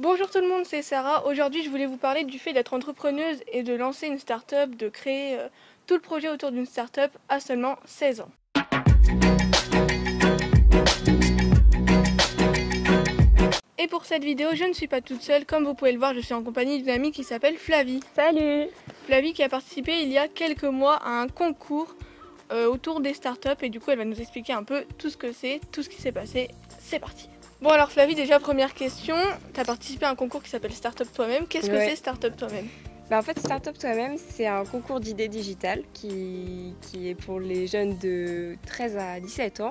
Bonjour tout le monde, c'est Sarah. Aujourd'hui, je voulais vous parler du fait d'être entrepreneuse et de lancer une start-up, de créer tout le projet autour d'une start-up à seulement 16 ans. Et pour cette vidéo, je ne suis pas toute seule. Comme vous pouvez le voir, je suis en compagnie d'une amie qui s'appelle Flavie. Salut! Flavie qui a participé il y a quelques mois à un concours autour des start-up et du coup, elle va nous expliquer un peu tout ce que c'est, tout ce qui s'est passé. C'est parti! Bon alors Flavie, déjà première question, tu as participé à un concours qui s'appelle Startup Toi-même. Qu'est-ce que c'est Startup Toi-même? En fait, Startup Toi-même, c'est un concours d'idées digitales qui est pour les jeunes de 13 à 17 ans.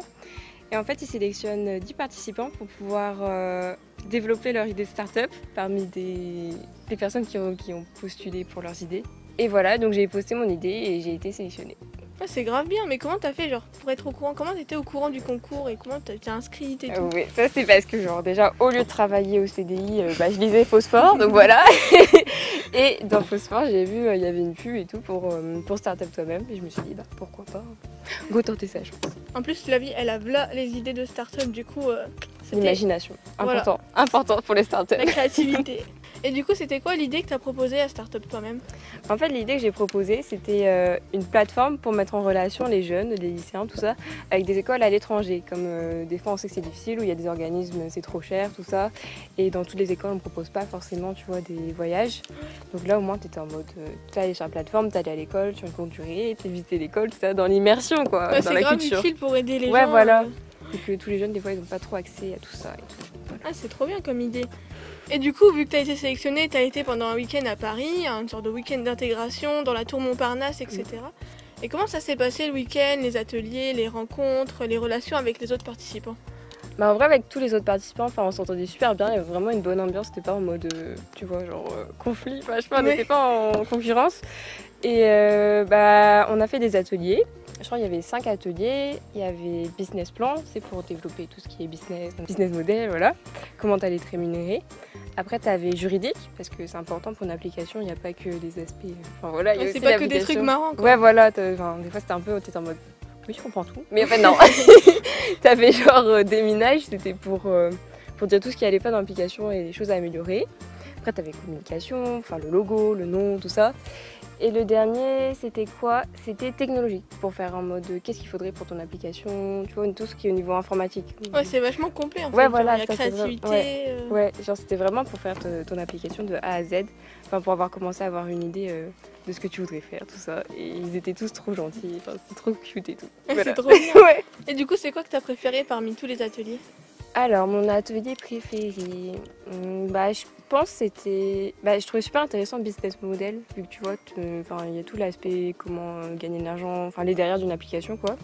Et en fait, ils sélectionnent 10 participants pour pouvoir développer leur idée de start-up parmi des personnes qui ont postulé pour leurs idées. Et voilà, donc j'ai posté mon idée et j'ai été sélectionnée. Ouais, c'est grave bien, mais comment t'as fait genre pour être au courant? Comment t'étais au courant du concours et comment t'es inscrite et tout? Oui, ça c'est parce que genre déjà au lieu de travailler au CDI, je lisais Phosphore, donc voilà. Et dans Phosphore, j'ai vu il y avait une pub et tout pour Startup Toi-même et je me suis dit pourquoi pas, go tenter ça je pense. En plus Flavie, elle a v'là les idées de start-up, du coup l'imagination, voilà. important pour les startups. La créativité. Et du coup, c'était quoi l'idée que tu as proposée à Startup Toi-même? En fait, l'idée que j'ai proposée, c'était une plateforme pour mettre en relation les jeunes, les lycéens, tout ça, avec des écoles à l'étranger. Comme des fois, on sait que c'est difficile, où il y a des organismes, c'est trop cher, tout ça. Et dans toutes les écoles, on ne propose pas forcément, tu vois, des voyages. Donc là, au moins, tu étais en mode, tu allais sur la plateforme, tu allais à l'école, sur une courte durée, tu visité l'école, tout ça, dans l'immersion, quoi, ouais, dans la culture. C'est grave utile pour aider les gens. Ouais, voilà. Et que tous les jeunes, des fois, ils n'ont pas trop accès à tout ça et tout. Voilà. Ah, c'est trop bien comme idée. Et du coup, vu que tu as été sélectionnée, tu as été pendant un week-end à Paris, une sorte de week-end d'intégration dans la tour Montparnasse, etc. Et comment ça s'est passé le week-end, les ateliers, les rencontres, les relations avec les autres participants? En vrai, avec tous les autres participants, on s'entendait super bien, il y avait vraiment une bonne ambiance, c'était pas en mode, tu vois, conflit, je sais pas, on n'était pas en concurrence. Et on a fait des ateliers. Je crois qu'il y avait 5 ateliers, il y avait business plan, c'est pour développer tout ce qui est business model, voilà, comment tu allais te rémunérer. Après, tu avais juridique, parce que c'est important pour une application, il n'y a pas que des aspects... voilà, il y a c'est pas que des trucs marrants, quoi. Ouais, voilà, des fois c'était un peu, t'étais en mode, oui, je comprends tout. Mais en fait, non, t'avais genre déminage, c'était pour dire tout ce qui allait pas dans l'application et les choses à améliorer. Après, t'avais communication, le logo, le nom, tout ça. Et le dernier, c'était quoi? C'était technologique, pour faire en mode qu'est-ce qu'il faudrait pour ton application, tu vois, tout ce qui est au niveau informatique. Ouais, c'est vachement complet en fait. Ouais, voilà, la créativité. Ouais, genre c'était vraiment pour faire ton application de A à Z, pour avoir commencé à avoir une idée de ce que tu voudrais faire, tout ça. Et ils étaient tous trop gentils, c'est trop cute et tout. Voilà. C'est trop bien. Ouais. Et du coup, c'est quoi que t'as préféré parmi tous les ateliers? Alors, mon atelier préféré, je pense que c'était... je trouvais super intéressant le business model, vu que tu vois, il y a tout l'aspect comment gagner de l'argent, les derrière d'une application, quoi.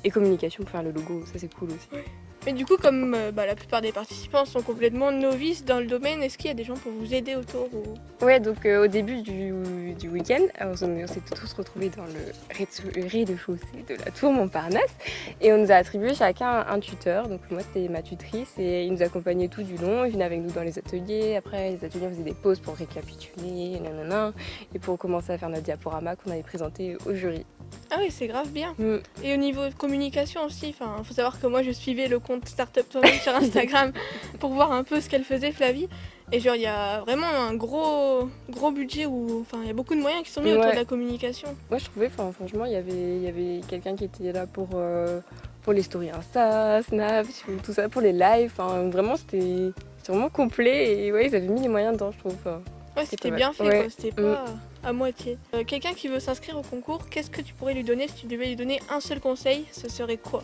Et communication pour faire le logo, ça c'est cool aussi. Mais du coup, comme la plupart des participants sont complètement novices dans le domaine, est-ce qu'il y a des gens pour vous aider autour ou... Ouais, donc au début du week-end, on s'est tous retrouvés dans le rez-de-chaussée de la tour Montparnasse et on nous a attribué chacun un tuteur. Donc moi c'était ma tutrice et il nous accompagnait tout du long, il venait avec nous dans les ateliers. Après les ateliers on faisait des pauses pour récapituler, et pour commencer à faire notre diaporama qu'on avait présenté au jury. Ah oui, c'est grave bien. Et au niveau de communication aussi, il faut savoir que moi je suivais le compte Startup Toi-même sur Instagram pour voir un peu ce qu'elle faisait, Flavie. Et genre, il y a vraiment un gros budget où il y a beaucoup de moyens qui sont mis autour de la communication. Moi je trouvais, franchement, il y avait quelqu'un qui était là pour les stories Insta, Snap, tout ça, pour les lives. Vraiment, c'était vraiment complet et ouais, ils avaient mis les moyens dedans, je trouve. Ouais, c'était bien fait, quoi. C'était pas à moitié. Quelqu'un qui veut s'inscrire au concours, qu'est-ce que tu pourrais lui donner si tu devais lui donner un seul conseil? Ce serait quoi?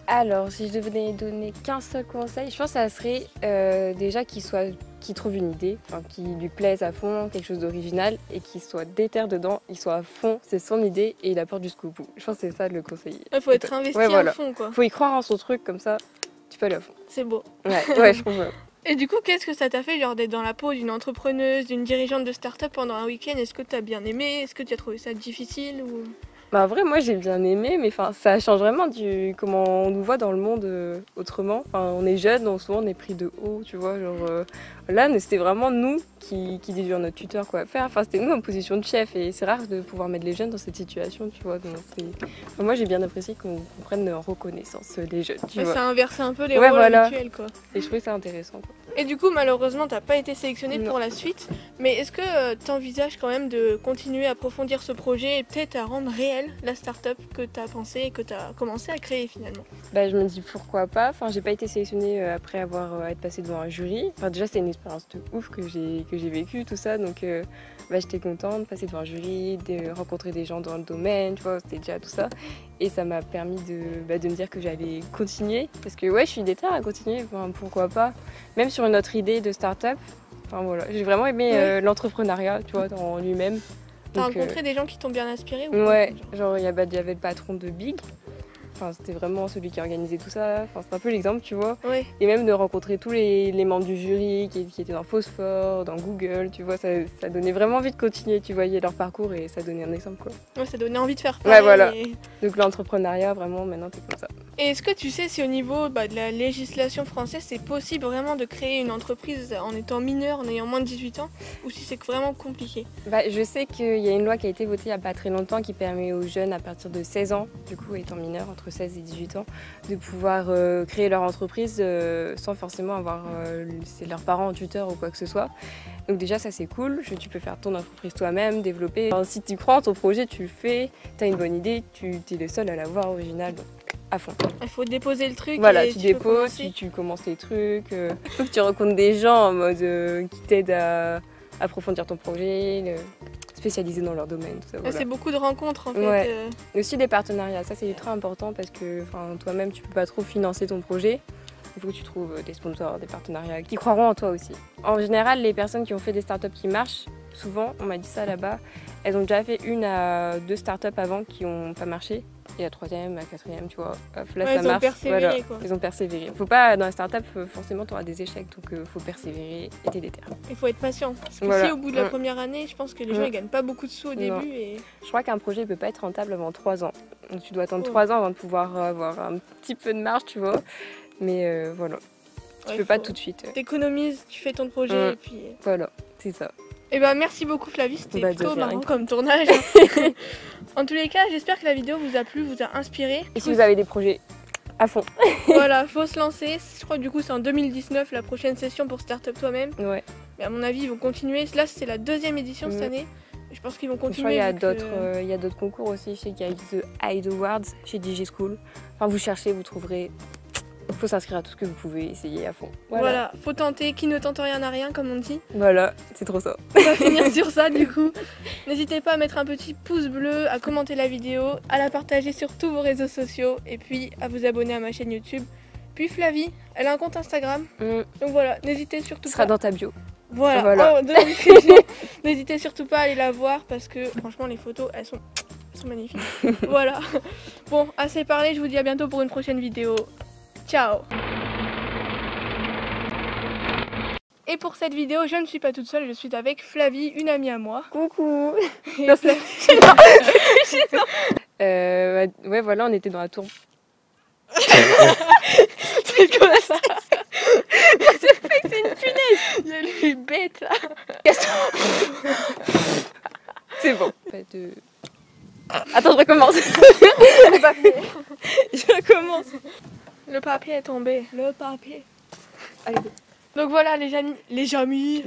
Alors, si je devais donner qu'un seul conseil, je pense que ça serait déjà qu'il trouve une idée, qui lui plaise à fond, quelque chose d'original et qu'il soit déter dedans, il soit à fond, c'est son idée et il apporte jusqu'au bout. Je pense que c'est ça le conseil. Il faut être investi à fond, quoi. Faut y croire en son truc, comme ça, tu peux aller à fond. C'est beau. Ouais, je trouve. Et du coup, qu'est-ce que ça t'a fait d'être dans la peau d'une entrepreneuse, d'une dirigeante de start-up pendant un week-end? Est-ce que tu as bien aimé? Est-ce que tu as trouvé ça difficile ou... En vrai, moi j'ai bien aimé, mais ça change vraiment du comment on nous voit dans le monde autrement. On est jeunes, souvent on est pris de haut, tu vois. Là, c'était vraiment nous qui disions à notre tuteur quoi faire. C'était nous en position de chef et c'est rare de pouvoir mettre les jeunes dans cette situation, tu vois. Donc, moi j'ai bien apprécié qu'on prenne en reconnaissance les jeunes, tu vois. Ça a inversé un peu les rôles habituels, quoi. Et je trouvais ça intéressant, quoi. Et du coup, malheureusement, t'as pas été sélectionnée Non. pour la suite. Mais est-ce que tu envisages quand même de continuer à approfondir ce projet et peut-être à rendre réelle la start-up que t'as pensé et que t'as commencé à créer finalement? Bah, je me dis pourquoi pas. Enfin, j'ai pas été sélectionnée après être passée devant un jury. Enfin, déjà, c'était une expérience de ouf que j'ai vécue, tout ça. Donc, bah, j'étais contente de passer devant un jury, de rencontrer des gens dans le domaine, tu vois, c'était déjà tout ça. Et ça m'a permis de me dire que j'allais continuer. Parce que, ouais, je suis déterre à continuer. Enfin, pourquoi pas. Même sur une autre idée de start-up. Enfin, voilà. J'ai vraiment aimé l'entrepreneuriat, tu vois, en lui-même. T'as Donc, rencontré des gens qui t'ont bien inspiré ou pas? ouais, genre, il y avait le patron de Big. Enfin, c'était vraiment celui qui organisait tout ça. Enfin, c'est un peu l'exemple, tu vois. Ouais. Et même de rencontrer tous les membres du jury qui étaient dans Phosphore, dans Google, tu vois, ça donnait vraiment envie de continuer. Tu voyais leur parcours et ça donnait un exemple, quoi. Ouais, ça donnait envie de faire pareil. Ouais, voilà. Donc l'entrepreneuriat, vraiment, maintenant, t'es comme ça. Et est-ce que tu sais si au niveau de la législation française, c'est possible vraiment de créer une entreprise en étant mineur, en ayant moins de 18 ans, ou si c'est vraiment compliqué? Bah, je sais qu'il y a une loi qui a été votée il n'y a pas très longtemps qui permet aux jeunes à partir de 16 ans, du coup étant mineurs, entre 16 et 18 ans, de pouvoir créer leur entreprise sans forcément avoir leurs parents en tuteur ou quoi que ce soit. Donc déjà ça c'est cool, tu peux faire ton entreprise toi-même, développer. Enfin, si tu crois en ton projet, tu le fais, tu as une bonne idée, tu es le seul à l'avoir original, donc à fond. Il faut déposer le truc. Voilà, et tu déposes, tu commences tes trucs, il faut que tu rencontres des gens en mode qui t'aident à approfondir ton projet, spécialisés dans leur domaine, tout ça. Voilà. C'est beaucoup de rencontres en fait. Ouais. Et aussi des partenariats, ça c'est ultra important parce que toi-même tu peux pas trop financer ton projet. Il faut que tu trouves des sponsors, des partenariats qui croiront en toi aussi. En général, les personnes qui ont fait des startups qui marchent, souvent, on m'a dit ça là-bas, elles ont déjà fait 1 à 2 startups avant qui n'ont pas marché. Et la 3e, la 4e, tu vois, là ça marche. Persévéré, quoi. Ils ont persévéré. Faut pas, dans la startup, forcément, tu auras des échecs, donc faut persévérer et t'es déter. Il faut être patient. Parce que voilà. si au bout de la première année, je pense que les gens ils gagnent pas beaucoup de sous au début. Et... Je crois qu'un projet ne peut pas être rentable avant 3 ans. Donc tu dois attendre 3 ans avant de pouvoir avoir un petit peu de marge, tu vois. Mais voilà. Tu peux pas tout de suite. T'économises, tu fais ton projet et puis... Voilà, c'est ça. Et ben merci beaucoup Flavie, c'était plutôt marrant comme tournage. En tous les cas, j'espère que la vidéo vous a plu, vous a inspiré. Et si vous avez des projets à fond. Voilà, faut se lancer. Je crois que du coup c'est en 2019 la prochaine session pour Startup Toi-même. Ouais. Mais à mon avis ils vont continuer. Là c'est la 2e édition cette année. Je pense qu'ils vont continuer. Je crois qu'il y a d'autres concours aussi. Je sais qu'il y a The Hyde Awards chez DJ School. Enfin vous cherchez, vous trouverez. Il faut s'inscrire à tout ce que vous pouvez, essayer à fond. Voilà, faut tenter, qui ne tente rien à rien comme on dit. Voilà, c'est trop ça. On va finir sur ça du coup. N'hésitez pas à mettre un petit pouce bleu, à commenter la vidéo, à la partager sur tous vos réseaux sociaux et puis à vous abonner à ma chaîne YouTube. Puis Flavie, elle a un compte Instagram. Donc voilà, n'hésitez surtout pas. Ce sera dans ta bio. Voilà. Oh, dans la description. N'hésitez surtout pas à aller la voir parce que franchement les photos elles sont magnifiques. Voilà. Bon, assez parlé, je vous dis à bientôt pour une prochaine vidéo. Ciao. Et pour cette vidéo, je ne suis pas toute seule, je suis avec Flavie, une amie à moi. Coucou. Et ouais, voilà, on était dans la tour. C'est quoi ça? C'est une punaise. Il y a lui bête là. C'est bon. Attends, je recommence. Je recommence. Le papier est tombé. Le papier. Allez. Donc voilà les amis. Les amis.